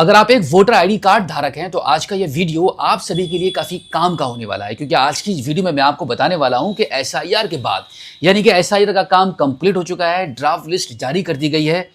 अगर आप एक वोटर आईडी कार्ड धारक हैं तो आज का ये वीडियो आप सभी के लिए काफी काम का होने वाला है, क्योंकि आज की इस वीडियो में मैं आपको बताने वाला हूं कि एसआईआर के बाद यानी कि एसआईआर का काम कंप्लीट हो चुका है, ड्राफ्ट लिस्ट जारी कर दी गई है।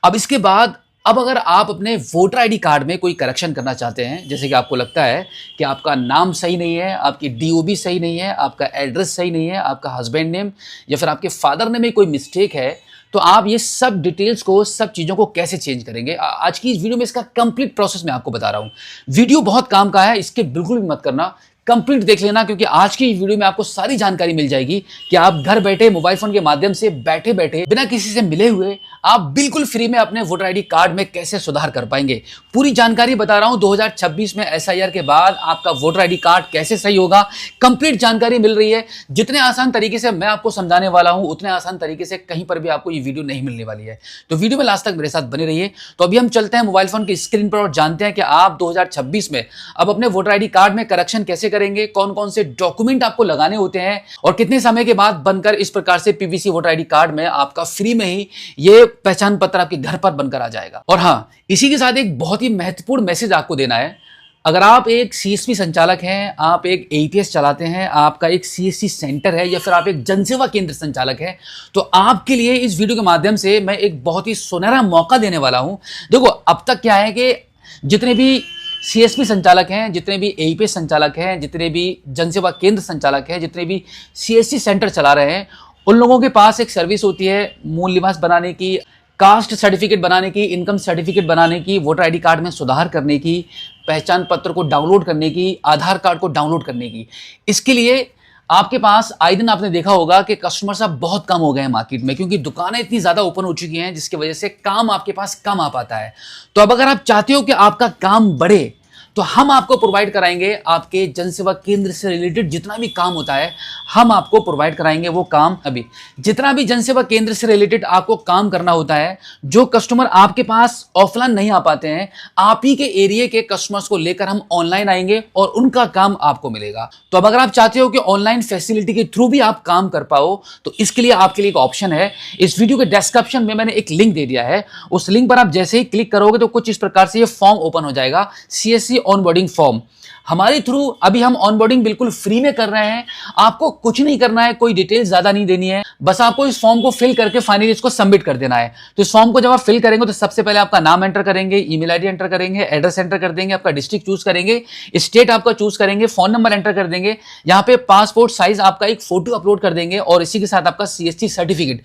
अब इसके बाद अगर आप अपने वोटर आईडी कार्ड में कोई करेक्शन करना चाहते हैं, जैसे कि आपको लगता है कि आपका नाम सही नहीं है, आपकी डीओबी सही नहीं है, आपका एड्रेस सही नहीं है, आपका हस्बैंड नेम या फिर आपके फादर नेम में कोई मिस्टेक है, तो आप ये सब डिटेल्स को, सब चीज़ों को कैसे चेंज करेंगे, आज की इस वीडियो में इसका कंप्लीट प्रोसेस मैं आपको बता रहा हूँ। वीडियो बहुत काम का है, इसके बिल्कुल भी मत करना, कंप्लीट देख लेना, क्योंकि आज की वीडियो में आपको सारी जानकारी मिल जाएगी कि आप घर बैठे मोबाइल फोन के माध्यम से बैठे बैठे बिना किसी से मिले हुए आप बिल्कुल फ्री में अपने वोटर आईडी कार्ड में कैसे सुधार कर पाएंगे। पूरी जानकारी बता रहा हूं। 2026 में एसआईआर के बाद आपका वोटर आईडी कार्ड कैसे सही होगा, कंप्लीट जानकारी मिल रही है। जितने आसान तरीके से मैं आपको समझाने वाला हूं, उतने आसान तरीके से कहीं पर भी आपको ये वीडियो नहीं मिलने वाली है। तो वीडियो में लास्ट तक मेरे साथ बने रहिए। तो अभी हम चलते हैं मोबाइल फोन की स्क्रीन पर और जानते हैं कि आप 2026 में अब अपने वोटर आईडी कार्ड में करेक्शन कैसे करेंगे, कौन कौन से डॉक्यूमेंट आपको लगाने होते हैं और कितने समय के बाद बनकर इस प्रकार से पीवीसी वोटर आईडी कार्ड में आपका फ्री में ही ये पहचान पत्र आपके घर पर बनकर आ जाएगा। और हाँ, इसी के साथ एक बहुत ही महत्वपूर्ण मैसेज आपको देना है। अगर आप एक सीएसपी संचालक हैं, आप एक एपीएस चलाते हैं, आपका एक सीएससी सेंटर है या फिर आप एक जनसेवा केंद्र संचालक हैं, तो आपके लिए इस वीडियो के माध्यम से मैं एक बहुत ही सुनहरा मौका देने वाला हूं। देखो, अब तक क्या है कि जितने भी सीएसपी संचालक हैं, जितने भी एपीएस संचालक हैं, जितने भी जनसेवा केंद्र संचालक हैं, जितने भी सीएससी सेंटर चला रहे हैं, उन लोगों के पास एक सर्विस होती है मूल निवास बनाने की, कास्ट सर्टिफिकेट बनाने की, इनकम सर्टिफिकेट बनाने की, वोटर आईडी कार्ड में सुधार करने की, पहचान पत्र को डाउनलोड करने की, आधार कार्ड को डाउनलोड करने की। इसके लिए आपके पास आए दिन आपने देखा होगा कि कस्टमर्स अब बहुत कम हो गए हैं मार्केट में, क्योंकि दुकानें इतनी ज़्यादा ओपन हो चुकी हैं जिसकी वजह से काम आपके पास कम आ पाता है। तो अब अगर आप चाहते हो कि आपका काम बढ़े, तो हम आपको प्रोवाइड कराएंगे आपके जनसेवा केंद्र से रिलेटेड जितना भी काम होता है, हम आपको प्रोवाइड कराएंगे वो काम। अभी जितना भी जनसेवा केंद्र से रिलेटेड आपको काम करना होता है, जो कस्टमर आपके पास ऑफलाइन नहीं आ पाते हैं, आप ही के एरिया के कस्टमर्स को लेकर हम ऑनलाइन आएंगे और उनका काम आपको मिलेगा। तो अब अगर आप चाहते हो कि ऑनलाइन फैसिलिटी के थ्रू भी आप काम कर पाओ, तो इसके लिए आपके लिए एक ऑप्शन है। इस वीडियो के डिस्क्रिप्शन में मैंने एक लिंक दे दिया है, उस लिंक पर आप जैसे ही क्लिक करोगे तो कुछ इस प्रकार से ये फॉर्म ओपन हो जाएगा, सीएससी ऑनबोर्डिंग फॉर्म। हमारे थ्रू अभी हम ऑनबोर्डिंग बिल्कुल फ्री में कर रहे हैं। आपको कुछ नहीं करना है, कोई डिटेल्स ज्यादा नहीं देनी है, बस आपको इस फॉर्म को फिल करके फाइनली इसको सबमिट कर देना है। तो इस फॉर्म को जब आप फिल करेंगे तो सबसे पहले आपका नाम एंटर करेंगे, ईमेल आईडी एंटर करेंगे, एड्रेस एंटर कर देंगे, आपका डिस्ट्रिक्ट चूज करेंगे, स्टेट आपका चूज करेंगे, फोन नंबर एंटर कर देंगे, यहाँ पे पासपोर्ट साइज आपका एक फोटो अपलोड कर देंगे और इसी के साथ आपका सीएससी सर्टिफिकेट,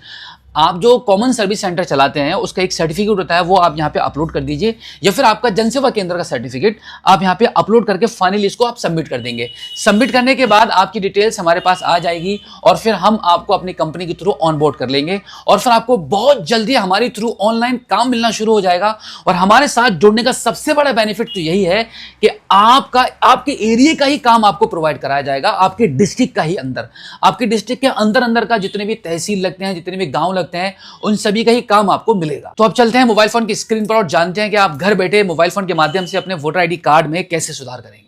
आप जो कॉमन सर्विस सेंटर चलाते हैं उसका एक सर्टिफिकेट होता है, वो आप यहाँ पे अपलोड कर दीजिए, या फिर आपका जनसेवा केंद्र का सर्टिफिकेट आप यहाँ पे अपलोड करके फाइनली इसको आप सबमिट कर देंगे। सबमिट करने के बाद आपकी डिटेल्स हमारे पास आ जाएगी और फिर हम आपको अपनी कंपनी के थ्रू ऑनबोर्ड कर लेंगे और फिर आपको बहुत जल्दी हमारे थ्रू ऑनलाइन काम मिलना शुरू हो जाएगा। और हमारे साथ जुड़ने का सबसे बड़ा बेनिफिट तो यही है कि आपके एरिया का ही काम आपको प्रोवाइड कराया जाएगा, आपके डिस्ट्रिक्ट का ही अंदर, आपके डिस्ट्रिक्ट के अंदर का जितने भी तहसील लगते हैं, जितने भी गाँव लगते हैं, उन सभी का ही काम आपको मिलेगा। तो अब चलते हैं मोबाइल फोन की स्क्रीन पर और जानते हैं कि आप घर बैठे मोबाइल फोन के माध्यम से अपने वोटर आईडी कार्ड में कैसे सुधार करेंगे।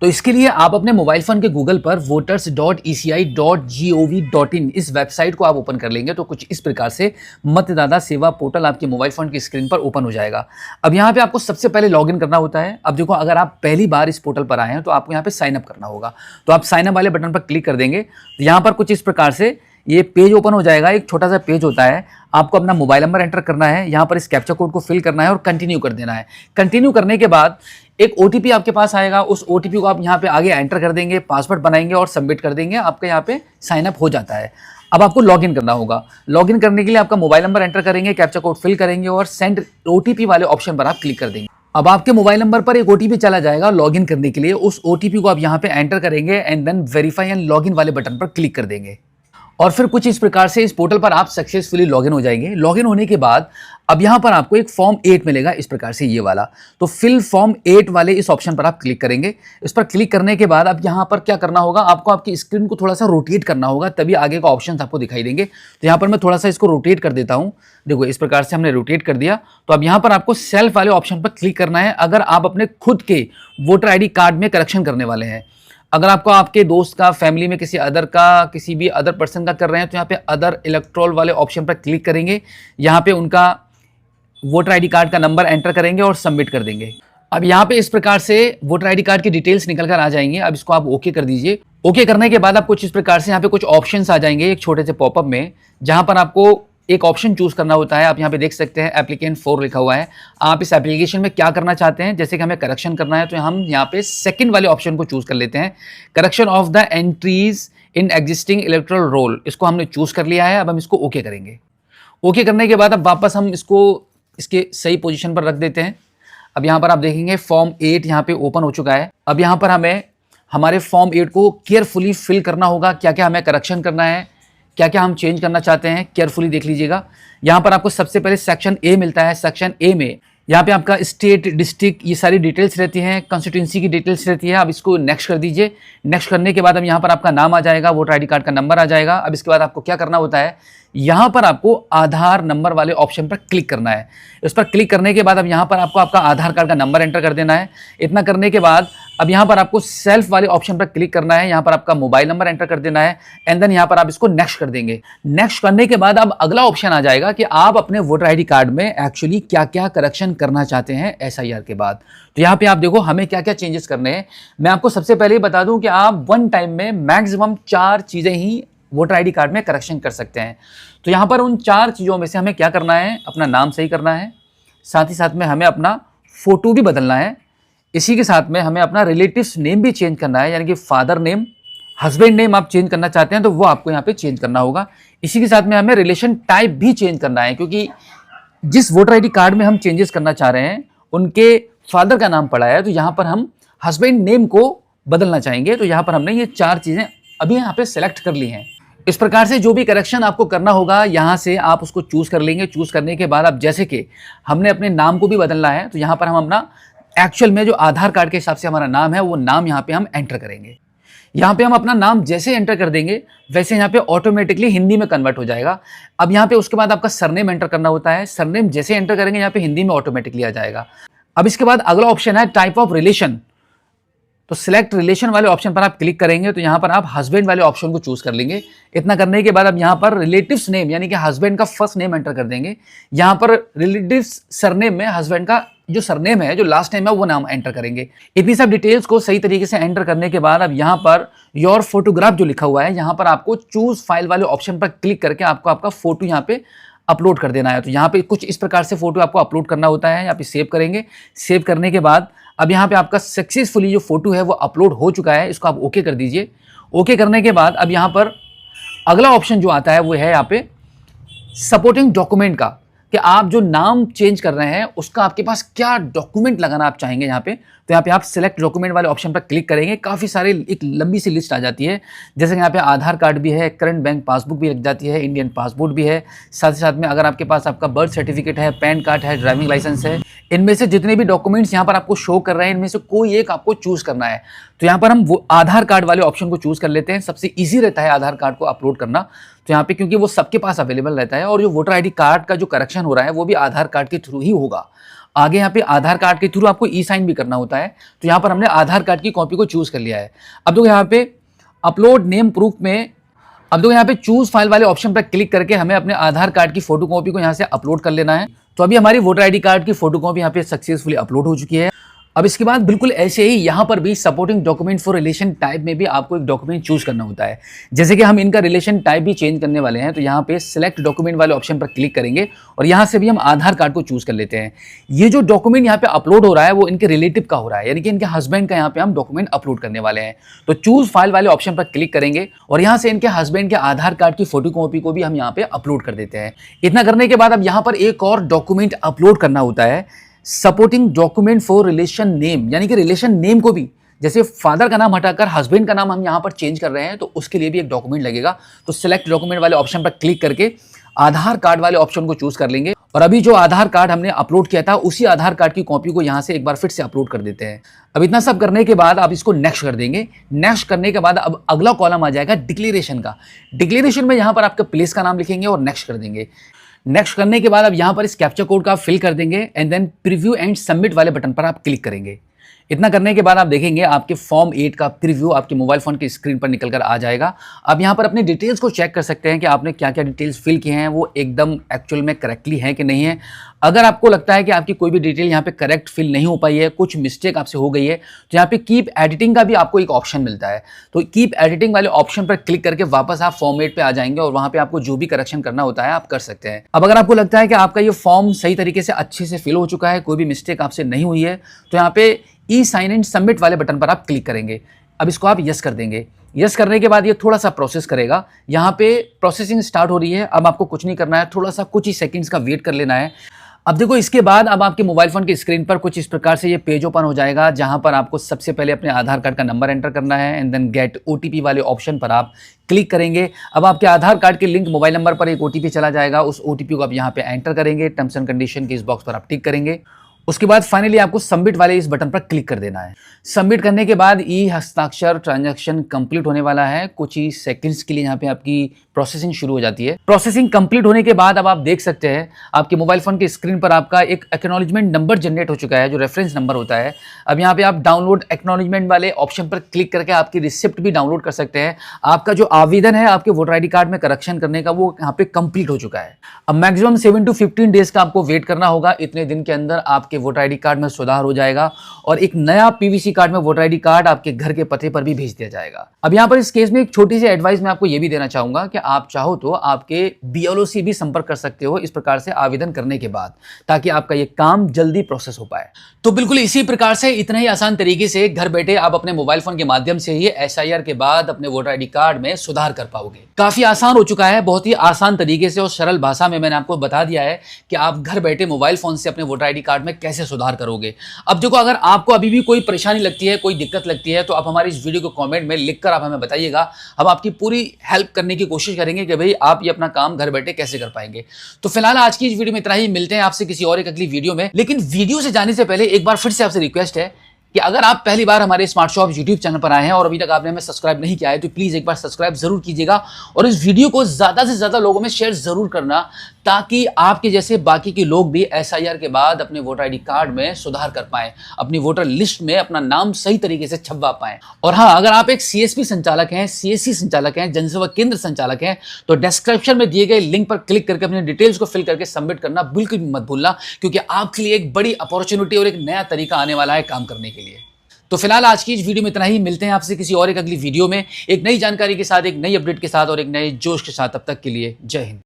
तो इसके लिए आप अपने मोबाइल फोन के गूगल पर voters.eci.gov.in इस वेबसाइट को आप ओपन कर लेंगे तो कुछ इस प्रकार से मतदाता सेवा पोर्टल आपके मोबाइल फोन की स्क्रीन पर ओपन हो जाएगा। अब यहाँ पे आपको सबसे पहले लॉगिन करना होता है। अब देखो, अगर आप पहली बार इस पोर्टल पर आए हैं तो आपको यहाँ पे साइन अप करना होगा, तो आप साइन अप वाले बटन पर क्लिक कर देंगे। तो यहाँ पर कुछ इस प्रकार से ये पेज ओपन हो जाएगा। एक छोटा सा पेज होता है, आपको अपना मोबाइल नंबर एंटर करना है, यहाँ पर इस कैप्चा कोड को फिल करना है और कंटिन्यू कर देना है। कंटिन्यू करने के बाद एक ओटीपी आपके पास आएगा, उस ओटीपी को आप यहाँ पे आगे एंटर कर देंगे, पासवर्ड बनाएंगे और सबमिट कर देंगे। आपका यहाँ पे साइन अप हो जाता है। अब आपको लॉगिन करना होगा। लॉगिन करने के लिए आपका मोबाइल नंबर एंटर करेंगे, कैप्चा कोड फिल करेंगे और सेंड ओटीपी वाले ऑप्शन पर आप क्लिक कर देंगे। अब आपके मोबाइल नंबर पर एक ओटीपी चला जाएगा लॉगिन करने के लिए। उस ओटीपी को आप यहाँ पे एंटर करेंगे and then verify and login वाले बटन पर क्लिक कर देंगे और फिर कुछ इस प्रकार से इस पोर्टल पर आप सक्सेसफुली लॉगिन हो जाएंगे। लॉगिन होने के बाद अब यहाँ पर आपको एक फॉर्म 8 मिलेगा, इस प्रकार से ये वाला। तो फिल फॉर्म 8 वाले इस ऑप्शन पर आप क्लिक करेंगे। इस पर क्लिक करने के बाद अब यहाँ पर क्या करना होगा, आपको आपकी स्क्रीन को थोड़ा सा रोटेट करना होगा, तभी आगे का ऑप्शन आपको दिखाई देंगे। तो यहाँ पर मैं थोड़ा सा इसको रोटेट कर देता हूँ। देखो, इस प्रकार से हमने रोटेट कर दिया। तो अब यहाँ पर आपको सेल्फ वाले ऑप्शन पर क्लिक करना है अगर आप अपने खुद के वोटर आईडी कार्ड में करेक्शन करने वाले हैं। अगर आपको आपके दोस्त का, फैमिली में किसी अदर का, किसी भी अदर पर्सन का कर रहे हैं तो यहाँ पे अदर इलेक्ट्रोल वाले ऑप्शन पर क्लिक करेंगे। यहाँ पे उनका वोटर आईडी कार्ड का नंबर एंटर करेंगे और सबमिट कर देंगे। अब यहाँ पे इस प्रकार से वोटर आईडी कार्ड की डिटेल्स निकल कर आ जाएंगे। अब इसको आप ओके कर दीजिए। ओके करने के बाद आप कुछ इस प्रकार से यहाँ पे कुछ ऑप्शंस आ जाएंगे एक छोटे से पॉपअप में, जहां पर आपको एक ऑप्शन चूज करना होता है। आप यहाँ पे देख सकते हैं एप्लीकेंट 4 लिखा हुआ है। आप इस एप्लीकेशन में क्या करना चाहते हैं, जैसे कि हमें करेक्शन करना है तो हम यहाँ पे सेकंड वाले ऑप्शन को चूज कर लेते हैं, correction of the entries in existing electoral roll. इसको हमने चूज कर लिया है। अब हम इसको ओके करेंगे। ओके करने के बाद अब वापस हम इसको इसके सही पोजीशन पर रख देते हैं। अब यहाँ पर आप देखेंगे फॉर्म 8 यहाँ पे ओपन हो चुका है। अब यहाँ पर हमें हमारे फॉर्म 8 को केयरफुली फिल करना होगा। क्या क्या हमें करेक्शन करना है, क्या क्या हम चेंज करना चाहते हैं, केयरफुली देख लीजिएगा। यहाँ पर आपको सबसे पहले सेक्शन ए मिलता है। सेक्शन ए में यहाँ पे आपका स्टेट, डिस्ट्रिक्ट, ये सारी डिटेल्स रहती हैं, कंस्टिट्यूंसी की डिटेल्स रहती है। अब इसको नेक्स्ट कर दीजिए। नेक्स्ट करने के बाद अब यहाँ पर आपका नाम आ जाएगा, वोटर आईडी कार्ड का नंबर आ जाएगा। अब इसके बाद आपको क्या करना होता है, यहाँ पर आपको आधार नंबर वाले ऑप्शन पर क्लिक करना है। उस पर क्लिक करने के बाद अब यहाँ पर आपको आपका आधार कार्ड का नंबर एंटर कर देना है। इतना करने के बाद अब यहाँ पर आपको सेल्फ वाले ऑप्शन पर क्लिक करना है। यहाँ पर आपका मोबाइल नंबर एंटर कर देना है एंड देन यहाँ पर आप इसको नेक्स्ट कर देंगे। नेक्स्ट करने के बाद अब अगला ऑप्शन आ जाएगा कि आप अपने वोटर आईडी कार्ड में एक्चुअली क्या क्या करेक्शन करना चाहते हैं एसआईआर के बाद। तो यहाँ पे आप देखो हमें क्या क्या चेंजेस करने हैं। मैं आपको सबसे पहले बता दूं कि आप वन टाइम में मैक्सिमम 4 चीजें ही वोटर आईडी कार्ड में करेक्शन कर सकते हैं। तो यहाँ पर उन 4 चीज़ों में से हमें क्या करना है, अपना नाम सही करना है, साथ ही साथ में हमें अपना फोटो भी बदलना है, इसी के साथ में हमें अपना रिलेटिव्स नेम भी चेंज करना है, यानी कि फादर नेम, हस्बैंड नेम आप चेंज करना चाहते हैं तो वो आपको यहाँ पे चेंज करना होगा। इसी के साथ में हमें रिलेशन टाइप भी चेंज करना है, क्योंकि जिस वोटर आईडी कार्ड में हम चेंजेस करना चाह रहे हैं उनके फादर का नाम पड़ा है, तो यहाँ पर हम हस्बैंड नेम को बदलना चाहेंगे। तो यहाँ पर हमने ये 4 चीज़ें अभी यहाँ पे सेलेक्ट कर ली हैं। इस प्रकार से जो भी करेक्शन आपको करना होगा यहाँ से आप उसको चूज कर लेंगे। चूज करने के बाद अब जैसे कि हमने अपने नाम को भी बदलना है, तो यहाँ पर हम अपना एक्चुअल में जो आधार कार्ड के हिसाब से हमारा नाम है वो नाम यहाँ पे हम एंटर करेंगे। यहाँ पे हम अपना नाम जैसे एंटर कर देंगे वैसे यहाँ पे ऑटोमेटिकली हिंदी में कन्वर्ट हो जाएगा। अब यहाँ पे उसके बाद आपका सरनेम एंटर करना होता है। सरनेम जैसे एंटर करेंगे यहाँ पे हिंदी में ऑटोमेटिकली आ जाएगा। अब इसके बाद अगला ऑप्शन है टाइप ऑफ रिलेशन। तो सिलेक्ट रिलेशन वाले ऑप्शन पर आप क्लिक करेंगे तो यहाँ पर आप हस्बैंड वाले ऑप्शन को चूज कर लेंगे। इतना करने के बाद अब यहाँ पर रिलेटिव्स नेम यानी कि हस्बैंड का फर्स्ट नेम एंटर कर देंगे। यहाँ पर रिलेटिव्स सरनेम में हस्बैंड का जो सरनेम है, जो लास्ट नेम है, वो नाम एंटर करेंगे। इतनी सब डिटेल्स को सही तरीके से एंटर करने के बाद अब यहाँ पर योर फोटोग्राफ जो लिखा हुआ है, यहाँ पर आपको चूज फाइल वाले ऑप्शन पर क्लिक करके आपको आपका फोटो यहाँ पे अपलोड कर देना है। तो यहाँ पे कुछ इस प्रकार से फोटो आपको अपलोड करना होता है। यहाँ पे सेव करेंगे। सेव करने के बाद अब यहाँ पे आपका सक्सेसफुली जो फोटो है वो अपलोड हो चुका है। इसको आप ओके कर दीजिए। ओके करने के बाद अब यहाँ पर अगला ऑप्शन जो आता है वो है यहाँ पे सपोर्टिंग डॉक्यूमेंट का, कि आप जो नाम चेंज कर रहे हैं उसका आपके पास क्या डॉक्यूमेंट लगाना आप चाहेंगे यहाँ पे। तो यहाँ पे आप सिलेक्ट डॉक्यूमेंट वाले ऑप्शन पर क्लिक करेंगे। काफ़ी सारे एक लंबी सी लिस्ट आ जाती है, जैसे कि यहाँ पे आधार कार्ड भी है, करंट बैंक पासबुक भी लग जाती है, इंडियन पासपोर्ट भी है, साथ ही साथ में अगर आपके पास आपका बर्थ सर्टिफिकेट है, पैन कार्ड है, ड्राइविंग लाइसेंस है, इनमें से जितने भी डॉक्यूमेंट्स यहाँ पर आपको शो कर रहे हैं इनमें से कोई एक आपको चूज करना है। तो यहाँ पर हम वो आधार कार्ड वाले ऑप्शन को चूज कर लेते हैं। सबसे ईजी रहता है आधार कार्ड को अपलोड करना। तो यहाँ पे क्योंकि वो सबके पास अवेलेबल रहता है और जो वोटर आईडी कार्ड का जो करेक्शन हो रहा है वो भी आधार कार्ड के थ्रू ही होगा। आगे यहाँ पे आधार कार्ड के थ्रू आपको ई साइन भी करना होता है। तो यहाँ पर हमने आधार कार्ड की कॉपी को चूज कर लिया है। अब देखो यहाँ पे अपलोड नेम प्रूफ में अब देखो यहाँ पे चूज फाइल वाले ऑप्शन पर क्लिक करके हमें अपने आधार कार्ड की फोटो कॉपी को यहाँ से अपलोड कर लेना है। तो अभी हमारी वोटर आईडी कार्ड की फोटो कॉपी यहाँ पे सक्सेसफुली अपलोड हो चुकी है। अब इसके बाद बिल्कुल ऐसे ही यहाँ पर भी supporting document for relation type में भी आपको एक डॉक्यूमेंट चूज करना होता है। जैसे कि हम इनका रिलेशन टाइप भी चेंज करने वाले हैं, तो यहाँ पे सिलेक्ट डॉक्यूमेंट वाले ऑप्शन पर क्लिक करेंगे और यहाँ से भी हम आधार कार्ड को चूज कर लेते हैं। ये जो डॉक्यूमेंट यहाँ पे अपलोड हो रहा है वो इनके रिलेटिव का हो रहा है, यानी कि इनके हस्बैंड का यहाँ पे हम डॉक्यूमेंट अपलोड करने वाले हैं। तो चूज फाइल वाले ऑप्शन पर क्लिक करेंगे और यहाँ से इनके हस्बैंड के आधार कार्ड की फोटो कॉपी को भी हम यहाँ पे अपलोड कर देते हैं। इतना करने के बाद अब यहाँ पर एक और डॉक्यूमेंट अपलोड करना होता है, supporting document for relation name, यानी कि रिलेशन नेम को भी, जैसे फादर का नाम हटाकर हस्बैंड का नाम हम यहाँ पर चेंज कर रहे हैं तो उसके लिए भी एक डॉक्यूमेंट लगेगा। तो सिलेक्ट डॉक्यूमेंट वाले ऑप्शन पर क्लिक करके आधार कार्ड वाले ऑप्शन को चूज कर लेंगे और अभी जो आधार कार्ड हमने अपलोड किया था उसी आधार कार्ड की कॉपी को यहाँ से एक बार फिर से अपलोड कर देते हैं। अब इतना सब करने के बाद आप इसको नेक्स्ट कर देंगे। नेक्स्ट करने के बाद अब अगला कॉलम आ जाएगा डिक्लेरेशन का। डिक्लेरेशन में यहाँ पर आपके प्लेस का नाम लिखेंगे और नेक्स्ट कर देंगे। नेक्स्ट करने के बाद अब यहाँ पर इस कैप्चा कोड का फिल कर देंगे and then preview and submit वाले बटन पर आप क्लिक करेंगे। इतना करने के बाद आप देखेंगे आपके फॉर्म 8 का प्रीव्यू आपके मोबाइल फोन की स्क्रीन पर निकल कर आ जाएगा। आप यहाँ पर अपनी डिटेल्स को चेक कर सकते हैं कि आपने क्या क्या डिटेल्स फिल किए हैं, वो एकदम एक्चुअल में करेक्टली है कि नहीं है। अगर आपको लगता है कि आपकी कोई भी डिटेल यहाँ पे करेक्ट फिल नहीं हो पाई है, कुछ मिस्टेक आपसे हो गई है, तो यहाँ पे कीप एडिटिंग का भी आपको एक ऑप्शन मिलता है। तो कीप एडिटिंग वाले ऑप्शन पर क्लिक करके वापस आप फॉर्मेट पे आ जाएंगे और वहां पे आपको जो भी करेक्शन करना होता है आप कर सकते हैं। अब अगर आपको लगता है कि आपका ये फॉर्म सही तरीके से अच्छे से फिल हो चुका है, कोई भी मिस्टेक आपसे नहीं हुई है, तो यहाँ पे ई साइन एंड सबमिट वाले बटन पर आप क्लिक करेंगे। अब इसको आप यस कर देंगे। यस करने के बाद ये थोड़ा सा प्रोसेस करेगा। यहाँ पे प्रोसेसिंग स्टार्ट हो रही है। अब आपको कुछ नहीं करना है, थोड़ा सा कुछ ही सेकंड्स का वेट कर लेना है। अब देखो इसके बाद अब आपके मोबाइल फोन की स्क्रीन पर कुछ इस प्रकार से ये पेज ओपन हो जाएगा, जहां पर आपको सबसे पहले अपने आधार कार्ड का नंबर एंटर करना है एंड देन गेट ओटीपी वाले ऑप्शन पर आप क्लिक करेंगे। अब आपके आधार कार्ड के लिंक मोबाइल नंबर पर एक ओटीपी चला जाएगा। उस ओटीपी को आप यहाँ पे एंटर करेंगे। टर्म्स एंड कंडीशन के इस बॉक्स पर आप टिक करेंगे। उसके बाद फाइनली आपको सबमिट वाले इस बटन पर क्लिक कर देना है। सबमिट करने के बाद ई हस्ताक्षर ट्रांजैक्शन कंप्लीट होने वाला है। कुछ ही सेकंड्स के लिए यहाँ पे आपकी प्रोसेसिंग शुरू हो जाती है। प्रोसेसिंग कंप्लीट होने के बाद अब आप देख सकते हैं आपके मोबाइल फोन की स्क्रीन पर आपका एक एक्नॉलेजमेंट नंबर जनरेट हो चुका है, जो रेफरेंस नंबर होता है। अब यहाँ पे आप डाउनलोड एक्नॉलेजमेंट वाले ऑप्शन पर क्लिक करके आपकी रिसिप्ट भी डाउनलोड कर सकते हैं। आपका जो आवेदन है आपके वोटर आईडी कार्ड में करेक्शन करने का, वो यहाँ पे कंप्लीट हो चुका है। अब मैक्सिमम 7 to 15 डेज का आपको वेट करना होगा। इतने दिन के अंदर आपके वोटर आईडी कार्ड में सुधार हो जाएगा और एक नया पीवीसी कार्ड में वोटर आईडी कार्ड आपके घर के पते पर भी भेज दिया जाएगा। अब यहाँ पर इस केस में एक छोटी सी एडवाइस मैं आपको ये भी देना चाहूंगा कि आप चाहो तो आपके बीएलओ से भी संपर्क कर सकते हो इस प्रकार से आवेदन करने के बाद, ताकि आपका ये काम जल्दी प्रोसेस हो पाए। तो बिल्कुल इसी प्रकार से इतना ही आसान तरीके से घर बैठे आप अपने मोबाइल फोन के माध्यम से ही एसआईआर के बाद अपने वोटर आईडी कार्ड में सुधार कर पाओगे। काफी आसान हो चुका है, बहुत ही आसान तरीके से और सरल भाषा में मैंने आपको बता दिया है कि आप घर बैठे मोबाइल फोन से अपने वोटर आईडी कार्ड में कैसे सुधार करोगे। अब देखो, अगर आपको अभी भी कोई परेशानी लगती है, कोई दिक्कत लगती है, तो आप हमारी इस वीडियो को कमेंट में लिखकर आप हमें बताइएगा। हम आपकी पूरी हेल्प करने की कोशिश करेंगे कि भाई आप ये अपना काम घर बैठे कैसे कर पाएंगे। तो फिलहाल आज की इस वीडियो में इतना ही। मिलते हैं आपसे किसी और एक अगली वीडियो में। लेकिन वीडियो से जाने से पहले एक बार फिर से आपसे रिक्वेस्ट है कि अगर आप पहली बार हमारे स्मार्ट शॉप यूट्यूब चैनल पर आए हैं और अभी तक आपने हमें सब्सक्राइब नहीं किया है, तो प्लीज एक बार सब्सक्राइब जरूर कीजिएगा और इस वीडियो को ज्यादा से ज्यादा लोगों में शेयर जरूर करना, ताकि आपके जैसे बाकी के लोग भी एसआईआर के बाद अपने वोटर आईडी कार्ड में सुधार कर पाएं, अपनी वोटर लिस्ट में अपना नाम सही तरीके से छपवा पाएं। और हाँ, अगर आप एक सीएसपी संचालक हैं, सीएससी संचालक हैं, जनसेवा केंद्र संचालक हैं, तो डिस्क्रिप्शन में दिए गए लिंक पर क्लिक करके अपनी डिटेल्स को फिल करके सबमिट करना बिल्कुल भी मत भूलना, क्योंकि आपके लिए एक बड़ी अपॉर्चुनिटी और एक नया तरीका आने वाला है काम करने के लिए। तो फिलहाल आज की इस वीडियो में इतना ही। मिलते हैं आपसे किसी और एक अगली वीडियो में एक नई जानकारी के साथ, एक नई अपडेट के साथ और एक नए जोश के साथ। तब तक के लिए जय हिंद।